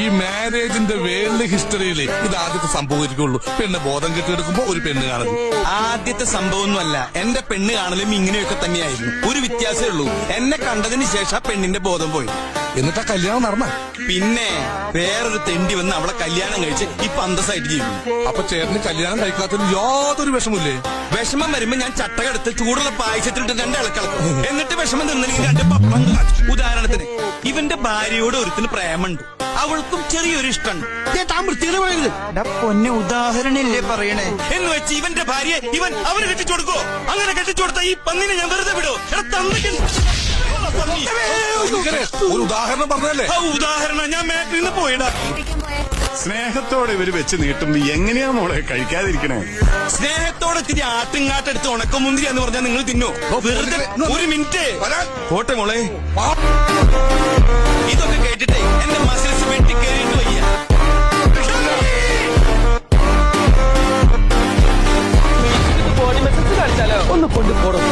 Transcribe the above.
ഈ മാരേജിന്റെ വേൾഡ് ഹിസ്റ്ററിയിൽ ഇത് ആദ്യത്തെ സംഭവിക്കുള്ളൂ. പെണ്ണ് ബോധം കെട്ടിയെടുക്കുമ്പോ ഒരു പെണ്ണ് കാണുന്നു. ആദ്യത്തെ സംഭവമൊന്നുമല്ല. എന്റെ പെണ്ണ് കാണലും ഇങ്ങനെയൊക്കെ തന്നെയായിരുന്നു. ഒരു വ്യത്യാസമേ ഉള്ളൂ. എന്നെ കണ്ടതിന് ശേഷം ആ പെണ്ണിന്റെ ബോധം പോയി. എന്നിട്ടാ കല്യാണം നടന്ന. പിന്നെ വേറൊരു തെണ്ടി വന്ന് അവളെ കല്യാണം കഴിച്ച് ഇപ്പൊ അന്തസ്സായിട്ട് ജീവിക്കും. അപ്പൊ ചേട്ടന് കല്യാണം കഴിക്കാത്തതിന് യാതൊരു വിഷമില്ലേ? വിഷമം വരുമ്പോ ഞാൻ ചട്ടകെടുത്ത് ചൂടുള്ള പായസത്തിലിട്ട് 2 ഇളക്കിളക്കും. എന്നിട്ട് വിഷമം തിന്നില്ലെങ്കിൽ 2 പപ്പടം കാച്ചും. ഉദാഹരണത്തിന് ഇവന്റെ ഭാര്യയോട് ഒരുത്തിന് പ്രേമുണ്ട്, അവൾക്കും ചെറിയൊരു ഇഷ്ടമുണ്ട്. പൊന്നെ ഉദാഹരണല്ലേ പറയണേ എന്ന് വെച്ച് ഇവന്റെ ഭാര്യയെ ഇവൻ അവന് കെട്ടിച്ചു കൊടുക്കോ? അങ്ങനെ കെട്ടിച്ചു കൊടുത്ത ഈ പന്നിനെ ഞാൻ വെറുതെ വിടോ? ഒരു ഉദാഹരണം പറഞ്ഞല്ലേ? ഉദാഹരണം ഞാൻ മേട്ടിൽ നിന്ന് പോയിടാ. സ്നേഹത്തോടെ ഇവര് വെച്ച് നീട്ടുമ്പോ എങ്ങനെയാ മോളെ കഴിക്കാതിരിക്കണേ? സ്നേഹത്തോടെ ഇത്തിരി ആട്ടുംകാട്ടെടുത്ത് ഉണക്കമുന്തിരി എന്ന് പറഞ്ഞാൽ നിങ്ങൾ തിന്നോ? വെറുതെ ഒരു മിനിറ്റ് പോട്ടെ മോളെ. ഇതൊക്കെ കേട്ടിട്ടേ എന്റെ മസിൽസ് വെട്ടി കയറിയിട്ട് വയ്യ. ബോഡി മെസ്സേജ് കാണിച്ചാലോ? ഒന്ന് കൊണ്ടുപോടും.